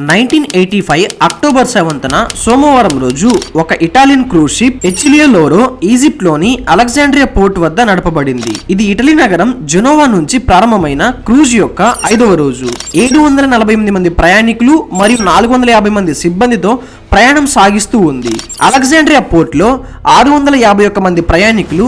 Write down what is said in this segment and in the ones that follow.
1985 October 7న సోమవారం రోజు ఒక ఇటాలియన్ క్రూజ్ షిప్ హెచ్లియో లోరో ఈజిప్ట్ లోని అలెగ్జాండ్రియా పోర్ట్ వద్ద నడపబడింది. ఇది ఇటలీ నగరం జెనోవా నుంచి ప్రారంభమైన క్రూజ్ యొక్క 5వ రోజు. 748 మంది ప్రయాణికులు మరియు 450 మంది సిబ్బందితో ప్రయాణం సాగిస్తూ ఉంది. అలెగ్జాండ్రియా పోర్ట్ లో 651 మంది ప్రయాణికులు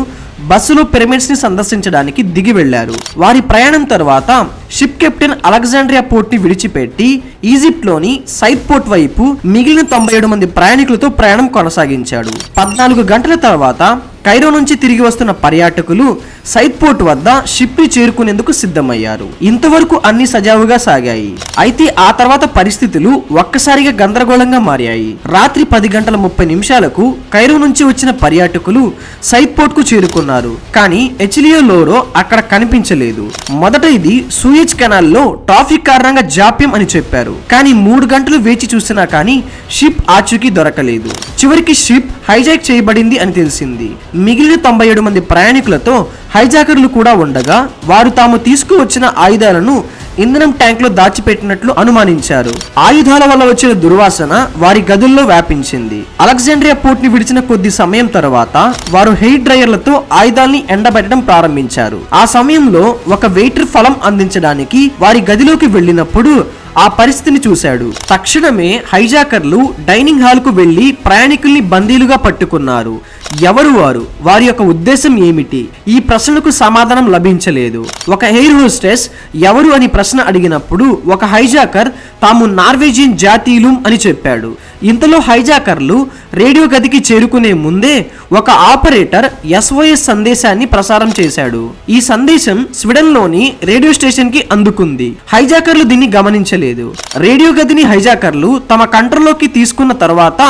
బస్సులో పిరమిడ్స్ ని సందర్శించడానికి దిగి వెళ్లారు. వారి ప్రయాణం తర్వాత షిప్ కెప్టెన్ అలెగ్జాండ్రియా పోర్ట్ ని విడిచిపెట్టి ఈజిప్ట్ లోని సైద్ పోర్ట్ వైపు మిగిలిన 97 మంది ప్రయాణికులతో ప్రయాణం కొనసాగించాడు. 14 గంటల తర్వాత కైరో నుంచి తిరిగి వస్తున్న పర్యాటకులు సైద్ పోర్ట్ వద్ద షిప్ ని చేరుకునేందుకు సిద్ధమయ్యారు. ఇంతవరకు అన్ని సజావుగా సాగాయి. అయితే ఆ తర్వాత పరిస్థితులు ఒక్కసారిగా గందరగోళంగా మారాయి. రాత్రి 10:30 కైరో నుంచి వచ్చిన పర్యాటకులు సైద్ పోర్ట్ కు చేరుకున్నారు. కానీ హెచ్లియో లోరో అక్కడ కనిపించలేదు. మొదట ఇది సూయజ్ కెనాల్ లో ట్రాఫిక్ కారణంగా జాప్యం అని చెప్పారు. కానీ 3 గంటలు వేచి చూసినా కానీ షిప్ ఆచూకీ దొరకలేదు. చివరికి షిప్ హైజాక్ చేయబడింది అని తెలిసింది. మిగిలిన 97 మంది ప్రయాణికులతో హైజాకర్లు కూడా ఉండగా వారు తాము తీసుకువచ్చిన ఆయుధాలను ఇంధనం ట్యాంక్ లో దాచిపెట్టినట్లు అనుమానించారు. ఆయుధాల వల్ల వచ్చిన దుర్వాసన వారి గదుల్లో వ్యాపించింది. అలెగ్జాండ్రియా పోర్ట్ ని విడిచిన కొద్ది సమయం తర్వాత వారు హెయిర్ డ్రైయర్లతో ఆయుధాల్ని ఎండబెట్టడం ప్రారంభించారు. ఆ సమయంలో ఒక వెయిటర్ ఫలం అందించడానికి వారి గదిలోకి వెళ్ళినప్పుడు ఆ పరిస్థితిని చూశాడు. తక్షణమే హైజాకర్లు డైనింగ్ హాల్ కు వెళ్లి ప్రయాణికుల్ని బందీలుగా పట్టుకున్నారు. ఎవరు వారు? వారి యొక్క ఉద్దేశం ఏమిటి? ఈ ప్రశ్నలకు సమాధానం లభించలేదు. ఒక ఎయిర్ హోస్టెస్ ఎవరు అని ప్రశ్న అడిగినప్పుడు ఒక హైజాకర్ తాము నార్వేజియన్ జాతీయులు అని చెప్పాడు. ఇంతలో హైజాకర్లు రేడియో గదికి చేరుకునే ముందే ఒక ఆపరేటర్ SOS సందేశాన్ని ప్రసారం చేశాడు. ఈ సందేశం స్వీడన్ లోని రేడియో స్టేషన్ కి అందుకుంది. హైజాకర్లు దీన్ని గమనించలేదు. రేడియో గదిని హైజాకర్లు తమ కంట్రోల్లోకి తీసుకున్న తర్వాత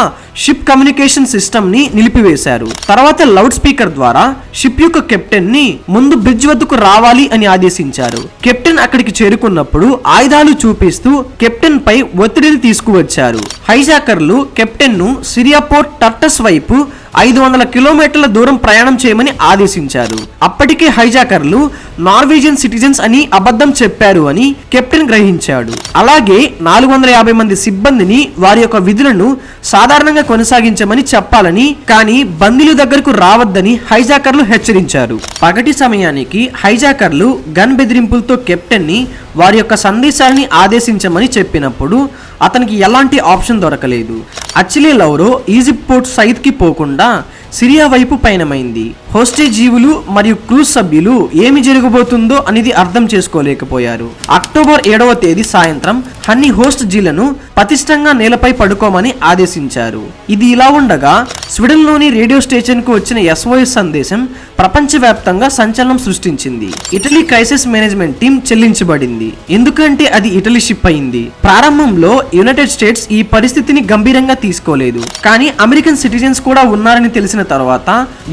షిప్ కమ్యూనికేషన్ సిస్టమ్ ని నిలిపివేశారు. తర్వాత లౌడ్ స్పీకర్ ద్వారా షిప్ యొక్క కెప్టెన్ ని ముందు బ్రిడ్జ్ వద్దకు రావాలి అని ఆదేశించారు. కెప్టెన్ అక్కడికి చేరుకున్నప్పుడు ఆయుధాలు చూపిస్తూ కెప్టెన్ పై ఒత్తిడిని తీసుకువచ్చారు. హైజాకర్లు కెప్టెన్ ను సిరియా పోర్ట్ టర్టస్ వైపు 500 కిలోమీటర్ల దూరం ప్రయాణం చేయమని ఆదేశించారు. అప్పటికే హైజాకర్లు నార్వేజియన్ సిటిజన్స్ అని అబద్ధం చెప్పారు అని కెప్టెన్ గ్రహించాడు. అలాగే 450 మంది సిబ్బందిని వారి యొక్క విధులను సాధారణంగా కొనసాగించమని చెప్పాలని, కానీ బందీల దగ్గరకు రావద్దని హైజాకర్లు హెచ్చరించారు. పగటి సమయానికి హైజాకర్లు గన్ బెదిరింపులతో కెప్టెన్ ని వారి యొక్క సందేశాలని ఆదేశించమని చెప్పినప్పుడు అతనికి ఎలాంటి ఆప్షన్ దొరకలేదు. హెచ్లియో లోరో ఈజిప్ట్ పోర్ట్ సైద్ కి పోకుండా సిరియా వైపు పయనమైంది. హోస్టేజ్ జీవులు మరియు క్రూజ్ సభ్యులు ఏమి జరగబోతుందో అనేది అర్థం చేసుకోలేకపోయారు. అక్టోబర్ 7వ తేదీ సాయంత్రం అన్ని హోస్ట్ జీలను పతిష్టంగా నేలపై పడుకోమని ఆదేశించారు. ఇది ఇలా ఉండగా స్వీడన్ లోని రేడియో స్టేషన్ కు వచ్చిన SOS సందేశం ప్రపంచవ్యాప్తంగా సంచలనం సృష్టించింది. ఇటలీ క్రైసిస్ మేనేజ్మెంట్ టీం చెల్లించబడింది. ఎందుకంటే అది ఇటలీ షిప్ అయింది. ప్రారంభంలో యునైటెడ్ స్టేట్స్ ఈ పరిస్థితిని గంభీరంగా తీసుకోలేదు. కానీ అమెరికన్ సిటిజన్స్ కూడా ఉన్నారని తెలిసిన తర్వాత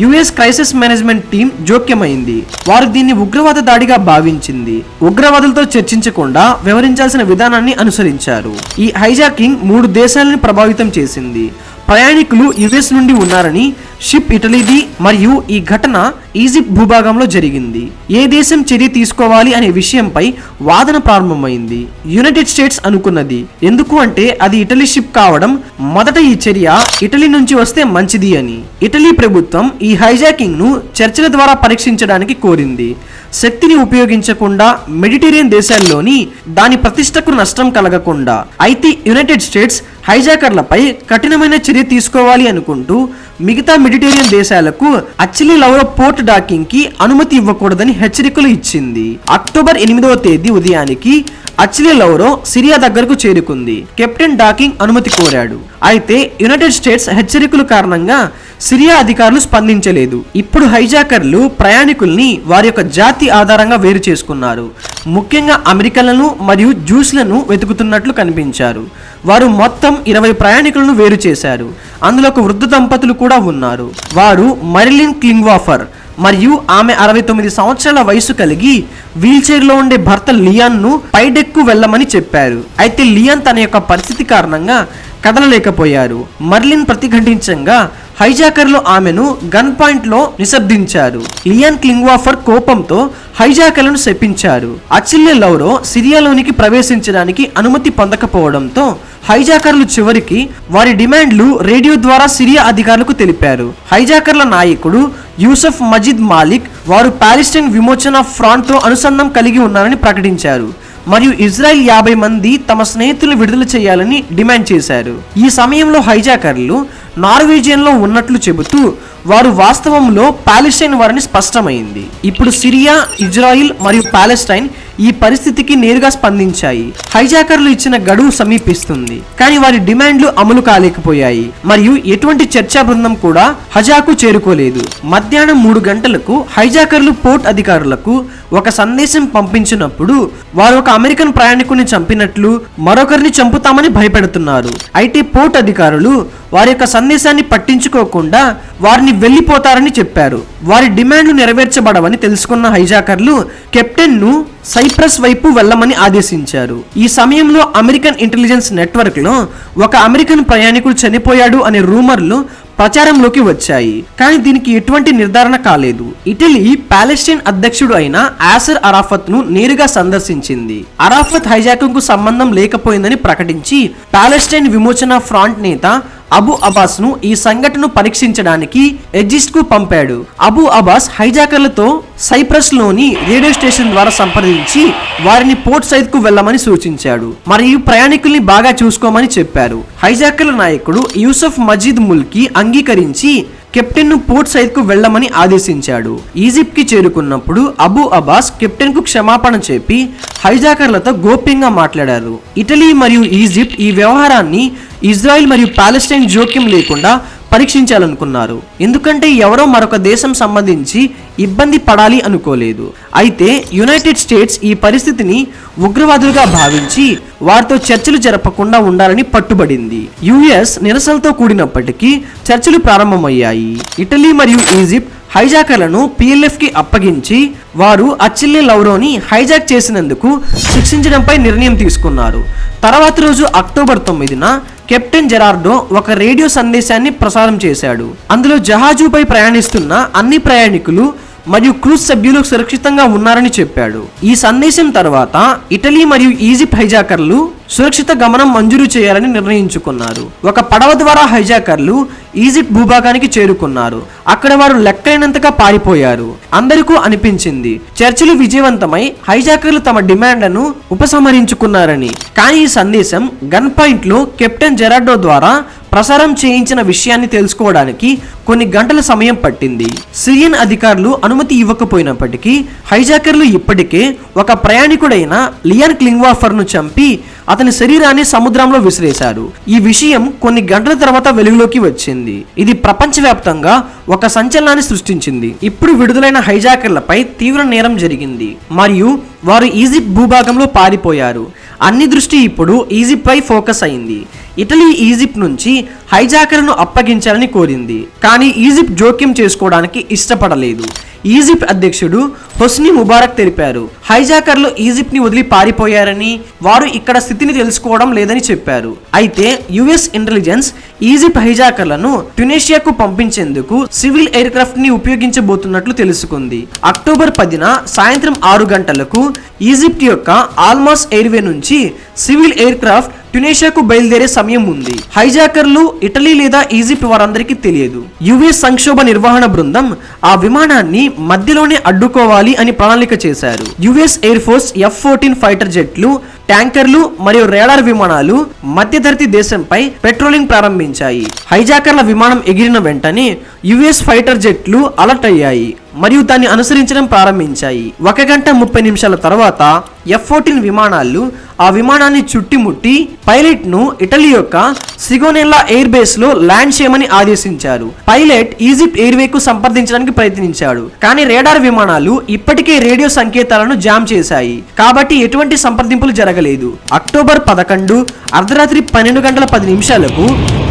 US క్రైసిస్ మేనేజ్మెంట్ టీం జోక్యమైంది. వారు దీన్ని ఉగ్రవాద దాడిగా భావించింది. ఉగ్రవాదులతో చర్చించకుండా వ్యవహరించాల్సిన విధానాన్ని అనుసరించారు. ఈ హైజాకింగ్ 3 దేశాలను ప్రభావితం చేసింది. ప్రయాణికులు US నుండి ఉన్నారని షిప్ ఇటలీది మరియు ఈ ఘటన ఈజిప్ట్ భూభాగంలో జరిగింది. ఏ దేశం చర్య తీసుకోవాలి అనే విషయంపై వాదన ప్రారంభమైంది. యునైటెడ్ స్టేట్స్ అనుకున్నది. ఎందుకు అంటే అది ఇటలీ షిప్ కావడం, మొదట ఈ చర్య ఇటలీ నుంచి వస్తే మంచిది అని. ఇటలీ ప్రభుత్వం ఈ హైజాకింగ్ ను చర్చల ద్వారా పరీక్షించడానికి కోరింది. శక్తిని ఉపయోగించకుండా మెడిటేరియన్ దేశాల్లోని దాని ప్రతిష్టకు నష్టం కలగకుండా. అయితే యునైటెడ్ స్టేట్స్ హైజాకర్లపై కఠినమైన చర్య తీసుకోవాలి అనుకుంటూ మిగతా మెడిటేరియన్ దేశాలకు హెచ్లియో లోరో పోర్ట్ డాకింగ్ కి అనుమతి ఇవ్వకూడదని హెచ్చరికలు ఇచ్చింది. అక్టోబర్ 8వ తేదీ ఉదయానికి హెచ్లియో లోరో సిరియా దగ్గరకు చేరుకుంది. కెప్టెన్ డాకింగ్ అనుమతి కోరాడు. అయితే యునైటెడ్ స్టేట్స్ హెచ్చరికల కారణంగా సిరియా అధికారులు స్పందించలేదు. ఇప్పుడు హైజాకర్లు ప్రయాణికుల్ని వారి యొక్క జాతి ఆధారంగా వేరు చేసుకున్నారు. ముఖ్యంగా అమెరికన్లను మరియు జూస్లను వెతుకుతున్నట్లు కనిపించారు. వారు మొత్తం 20 ప్రయాణికులను వేరు చేశారు. అందులో ఒక వృద్ధ దంపతులు కూడా ఉన్నారు. వారు మరిలిన్ క్లింగ్వాఫర్, మరియు ఆమె 69 సంవత్సరాల వయసు కలిగి వీల్ చైర్ లో ఉండే భర్త లియాన్ ను పైడెక్కు వెళ్ళమని చెప్పారు. అయితే లియాన్ తన యొక్క పరిస్థితి కారణంగా కదలలేకపోయారు. మర్లిన్ ప్రతిఘటించంగా హైజాకర్లు ఆమెను గన్ పాయింట్ లో నిశ్శబ్దించారు. లియాన్ క్లింగ్వాఫర్ కోపంతో హైజాకర్లను శపించారు. అచిల్లే లౌరో సిరియాలోనికి ప్రవేశించడానికి అనుమతి పొందకపోవడంతో హైజాకర్లు చివరికి వారి డిమాండ్లు రేడియో ద్వారా సిరియా అధికారులకు తెలిపారు. హైజాకర్ల నాయకుడు యూసఫ్ మజిద్ మాలిక్ వారు పాలెస్టైన్ విమోచన ఫ్రంట్ తో అనుసంధానం కలిగి ఉన్నారని ప్రకటించారు మరియు ఇజ్రాయెల్ 50 మంది తమ స్నేహితులను విడుదల చేయాలని డిమాండ్ చేశారు. ఈ సమయంలో హైజాకర్లు నార్వేజియన్ లో ఉన్నట్లు చెబుతూ వారు వాస్తవంలో పాలెస్టైన్ వారిని స్పష్టమైంది. ఇప్పుడు సిరియా, ఇజ్రాయిల్ మరియు పాలెస్టైన్ ఈ పరిస్థితికి నేరుగా స్పందించాయి. హైజాకర్లు ఇచ్చిన గడువు సమీపిస్తుంది, కానీ వారి డిమాండ్లు అమలు కాలేకపోయాయి మరియు ఎటువంటి చర్చా బృందం కూడా హజాకు చేరుకోలేదు. మధ్యాహ్నం 3 గంటలకు హైజాకర్లు పోర్ట్ అధికారులకు ఒక సందేశం పంపించినప్పుడు వారు ఒక అమెరికన్ ప్రయాణికుని చంపినట్లు, మరొకరిని చంపుతామని భయపెడుతున్నారు. అయితే పోర్ట్ అధికారులు వారి యొక్క సందేశాన్ని పట్టించుకోకుండా వారిని వెళ్లిపోతారని చెప్పారు. వారి డిమాండ్లు నెరవేర్చబడవని తెలుసుకున్న హైజాకర్లు కెప్టెన్ ను సైప్రస్ వైపు వెళ్లమని ఆదేశించారు. ఈ సమయంలో అమెరికన్ ఇంటెలిజెన్స్ నెట్వర్క్ లో ఒక అమెరికన్ ప్రయాణికుడు చనిపోయాడు అనే రూమర్లు ప్రచారంలోకి వచ్చాయి, కానీ దీనికి ఎటువంటి నిర్ధారణ కాలేదు. ఇటలీ పాలెస్టైన్ అధ్యక్షుడు అయిన యాసర్ అరాఫత్ ను నేరుగా సందర్శించింది. అరాఫత్ హైజాకింగ్ కు సంబంధం లేకపోయిందని ప్రకటించి పాలెస్టైన్ విమోచన ఫ్రంట్ నేత అబు అబాస్ ను ఈ సంఘటనను పరీక్షించడానికి ఎజిస్ట్ కు పంపాడు. అబు అబాస్ హైజాకర్లతో సైప్రస్ లోని రేడియో స్టేషన్ ద్వారా సంప్రదించి వారిని పోర్ట్ సైడ్ కు వెళ్లమని సూచించాడు మరియు ప్రయాణికుల్ని బాగా చూసుకోమని చెప్పారు. హైజాకర్ల నాయకుడు యూసఫ్ మజిద్ ముల్కి అంగీకరించి కెప్టెన్ ను పోర్ట్ సైడ్ కు వెళ్లమని ఆదేశించాడు. ఈజిప్ట్ కి చేరుకున్నప్పుడు అబు అబాస్ కెప్టెన్ కు క్షమాపణ చెప్పి హైజాకర్లతో గోప్యంగా మాట్లాడారు. ఇటలీ మరియు ఈజిప్ట్ ఈ వ్యవహారాన్ని ఇజ్రాయెల్ మరియు పాలెస్టైన్ జోక్యం లేకుండా పరీక్షించాలనుకున్నారు, ఎందుకంటే ఎవరో మరొక దేశం సంబంధించి ఇబ్బంది పడాలి అనుకోలేదు. అయితే యునైటెడ్ స్టేట్స్ ఈ పరిస్థితిని ఉగ్రవాదులుగా భావించి వారితో చర్చలు జరపకుండా ఉండాలని పట్టుబడింది. యుఎస్ నిరసనలతో కూడినప్పటికీ చర్చలు ప్రారంభమయ్యాయి. ఇటలీ మరియు ఈజిప్ట్ హైజాకర్లను పిఎల్ఎఫ్ కి అప్పగించి వారు అచిల్లే లౌరోని హైజాక్ చేసినందుకు శిక్షించడంపై నిర్ణయం తీసుకున్నారు. తర్వాత రోజు అక్టోబర్ 9న కెప్టెన్ జెరార్డో ఒక రేడియో సందేశాన్ని ప్రసారం చేశాడు. అందులో జహాజుపై ప్రయాణిస్తున్న అన్ని ప్రయాణికులు మరియు క్రూజ్ సభ్యులు సురక్షితంగా ఉన్నారని చెప్పాడు. ఈ సందేశం తర్వాత ఇటలీ మరియు ఈజిప్ట్ హైజాకర్లు సురక్షిత గమనం మంజూరు చేయాలని నిర్ణయించుకున్నారు. ఒక పడవ ద్వారా హైజాకర్లు ఈజిప్ట్ భూభాగానికి చేరుకున్నారు. అక్కడ వారు లెక్కైనంతగా పారిపోయారు. అందరికీ అనిపించింది చర్చలు విజయవంతమై హైజాకర్లు తమ డిమాండ్లను ఉపసంహరించుకున్నారని. కానీ ఈ సందేశం గన్ పాయింట్ లో కెప్టెన్ జెరార్డో ద్వారా ప్రసారం చేయించిన విషయాన్ని తెలుసుకోవడానికి కొన్ని గంటల సమయం పట్టింది. సిరియన్ అధికారులు అనుమతి ఇవ్వకపోయినప్పటికీ హైజాకర్లు ఇప్పటికే ఒక ప్రయాణికుడైన లియాన్ క్లింగ్వాఫర్ ను చంపి అతని శరీరాన్ని సముద్రంలో విసిరేశారు. ఈ విషయం కొన్ని గంటల తర్వాత వెలుగులోకి వచ్చింది. ఇది ప్రపంచవ్యాప్తంగా ఒక సంచలనాన్ని సృష్టించింది. ఇప్పుడు విడుదలైన హైజాకర్లపై తీవ్ర నేరం జరిగింది మరియు వారు ఈజిప్ట్ భూభాగంలో పారిపోయారు. అన్ని దృష్టి ఇప్పుడు ఈజిప్ట్ పై ఫోకస్ అయింది. ఇటలీ ఈజిప్ట్ నుంచి హైజాకర్లను అప్పగించాలని కోరింది, కానీ ఈజిప్ట్ జోక్యం చేసుకోవడానికి ఇష్టపడలేదు. ఈజిప్ట్ అధ్యక్షుడు హొస్ని ముబారక్ తెలిపారు హైజాకర్లు ఈజిప్ట్ ని వదిలి పారిపోయారని, వారు ఇక్కడ స్థితిని తెలుసుకోవడం లేదని చెప్పారు. అయితే యుఎస్ ఇంటెలిజెన్స్ ఈజిప్ట్ హైజాకర్లను ట్యునీషియాకు పంపించేందుకు సివిల్ ఎయిర్ క్రాఫ్ట్ ని ఉపయోగించబోతున్నట్లు తెలుసుకుంది. అక్టోబర్ 10న సాయంత్రం 6 గంటలకు ఈజిప్ట్ యొక్క ఆల్మాస్ ఎయిర్వే నుంచి సివిల్ ఎయిర్ క్రాఫ్ట్ ట్యునీషియాకు బయలుదేరే సమయం ఉంది. హైజాకర్లు ఇటలీ లేదా ఈజిప్ట్ వారందరికీ తెలియదు. యుఎస్ సంక్షోభ నిర్వహణ బృందం ఆ విమానాన్ని మధ్యలోనే అడ్డుకోవాలి అని ప్రణాళిక చేశారు. US air force F-14 fighter జెట్లు, ట్యాంకర్లు మరియు రేడార్ విమానాలు మధ్యధర్తి దేశంపై పెట్రోలింగ్ ప్రారంభించాయి. హైజాకర్ల విమానం ఎగిరిన వెంటనే యుఎస్ ఫైటర్ జెట్లు అలర్ట్ అయ్యాయి మరియు దాన్ని అనుసరించడం ప్రారంభించాయి. 1 గంట 30 నిమిషాల తర్వాత F-14 విమానాలు ఆ విమానాన్ని చుట్టుముట్టి పైలట్ ను ఇటలీ యొక్క సిగోనెల్లా ఎయిర్ బేస్ లో ల్యాండ్ చేయమని ఆదేశించారు. పైలట్ ఈజిప్ట్ ఎయిర్వేకు సంప్రదించడానికి ప్రయత్నించాడు, కానీ రేడార్ విమానాలు ఇప్పటికే రేడియో సంకేతాలను జామ్ చేశాయి కాబట్టి ఎటువంటి సంప్రదింపులు జరగలేదు. అక్టోబర్ 11 అర్ధరాత్రి 12 గంటల 10 నిమిషాలకు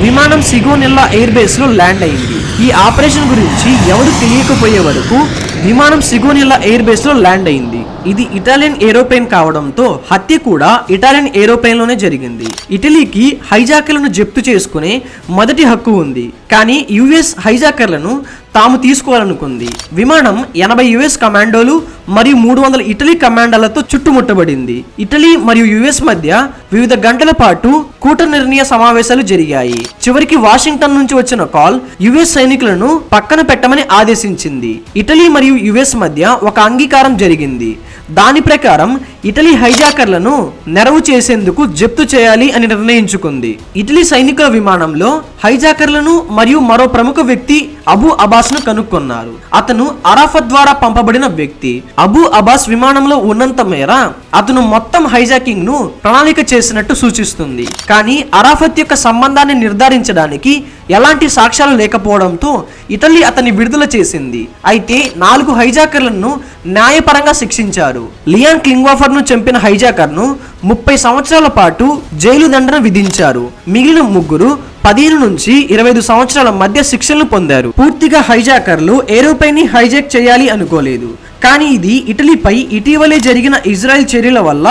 విమానం సిగోనెల్లా ఎయిర్ బేస్ లో ల్యాండ్ అయింది. ఈ ఆపరేషన్ గురించి ఎవరు తెలియకపోయే వరకు విమానం సిగోనియా ఎయిర్ బేస్ లో ల్యాండ్ అయింది. ఇది ఇటాలియన్ ఏరోప్లేన్ కావడంతో హత్య కూడా ఇటాలియన్ ఏరోప్లేన్ లోనే జరిగింది. ఇటలీకి హైజాకర్లను జప్తు చేసుకునే మొదటి హక్కు ఉంది, కానీ యుఎస్ హైజాకర్లను తాము తీసుకోవాలనుకుంది. విమానం 80 యుఎస్ కమాండోలు మరియు 300 ఇటలీ కమాండోలతో చుట్టుముట్టబడింది. ఇటలీ మరియు యుఎస్ మధ్య వివిధ గంటల పాటు కూట నిర్ణయ సమావేశాలు జరిగాయి. చివరికి వాషింగ్టన్ నుంచి వచ్చిన కాల్ యుఎస్ సైనికులను పక్కన పెట్టమని ఆదేశించింది. ఇటలీ మరియు యుఎస్ మధ్య ఒక అంగీకారం జరిగింది. దాని ప్రకారం ఇటలీ హైజాకర్లను నెరవు చేసేందుకు జప్తు చేయాలి అని నిర్ణయించుకుంది. ఇటలీ సైనికుల విమానంలో హైజాకర్లను మరియు మరో ప్రముఖ వ్యక్తి అబూ అబాస్ ను కనుక్కున్నారు. అతను అరాఫత్ ద్వారా పంపబడిన వ్యక్తి. అబూ అబాస్ విమానంలో ఉన్నంత మేర అతను మొత్తం హైజాకింగ్ ను ప్రణాళిక చేసినట్టు సూచిస్తుంది. కానీ అరాఫత్ యొక్క సంబంధాన్ని నిర్ధారించడానికి ఎలాంటి సాక్ష్యాలు లేకపోవడంతో ఇటలీ అతన్ని విడుదల చేసింది. అయితే 4 హైజాకర్లను న్యాయపరంగా శిక్షించారు. లియాన్ క్లింగ్వాఫర్ ను చంపిన హైజాకర్ ను 30 సంవత్సరాల పాటు జైలు దండన విధించారు. మిగిలిన 3 15 నుంచి 25 సంవత్సరాల మధ్య శిక్షలు పొందారు. పూర్తిగా హైజాకర్లు ఏరోప్లేన్ ని హైజాక్ చేయాలి అనుకోలేదు, కానీ ఇది ఇటలీపై ఇటీవలే జరిగిన ఇజ్రాయెల్ చర్యల వల్ల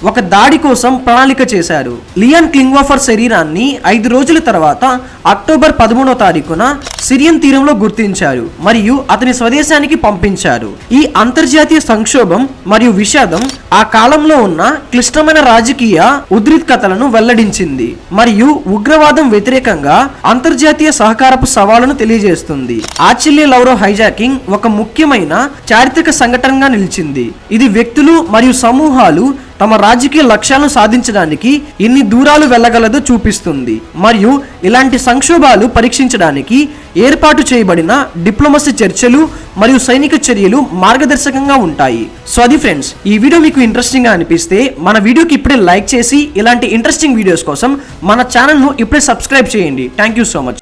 ఒక దాడి కోసం ప్రణాళిక చేశారు. లియాన్ క్లింగ్వాఫర్ శరీరాన్ని 5 రోజుల తర్వాత అక్టోబర్ 13వ తారీఖున సిరియన్ తీరంలో గుర్తించారు మరియు అతని స్వదేశానికి పంపించారు. ఈ అంతర్జాతీయ సంక్షోభం మరియు విషాదం ఆ కాలంలో ఉన్న క్లిష్టమైన రాజకీయ ఉద్రిక్తతలను వెల్లడించింది మరియు ఉగ్రవాదం వ్యతిరేకంగా అంతర్జాతీయ సహకారపు సవాలును తెలియజేస్తుంది. ఆచిల్లే లౌరో హైజాకింగ్ ఒక ముఖ్యమైన చారిత్రక సంఘటనగా నిలిచింది. ఇది వ్యక్తులు మరియు సమూహాలు తమ రాజకీయ లక్ష్యాలను సాధించడానికి ఎన్ని దూరాలు వెళ్ళగలదో చూపిస్తుంది మరియు ఇలాంటి సంక్షోభాలు పరీక్షించడానికి ఏర్పాటు చేయబడిన డిప్లొమసీ చర్చలు మరియు సైనిక చర్యలు మార్గదర్శకంగా ఉంటాయి. సో అది ఫ్రెండ్స్, ఈ వీడియో మీకు ఇంట్రెస్టింగ్ గా అనిపిస్తే మన వీడియోకి ఇప్పుడే లైక్ చేసి ఇలాంటి ఇంట్రెస్టింగ్ వీడియోస్ కోసం మన ఛానల్ ను ఇప్పుడే సబ్స్క్రైబ్ చేయండి. Thank you so much.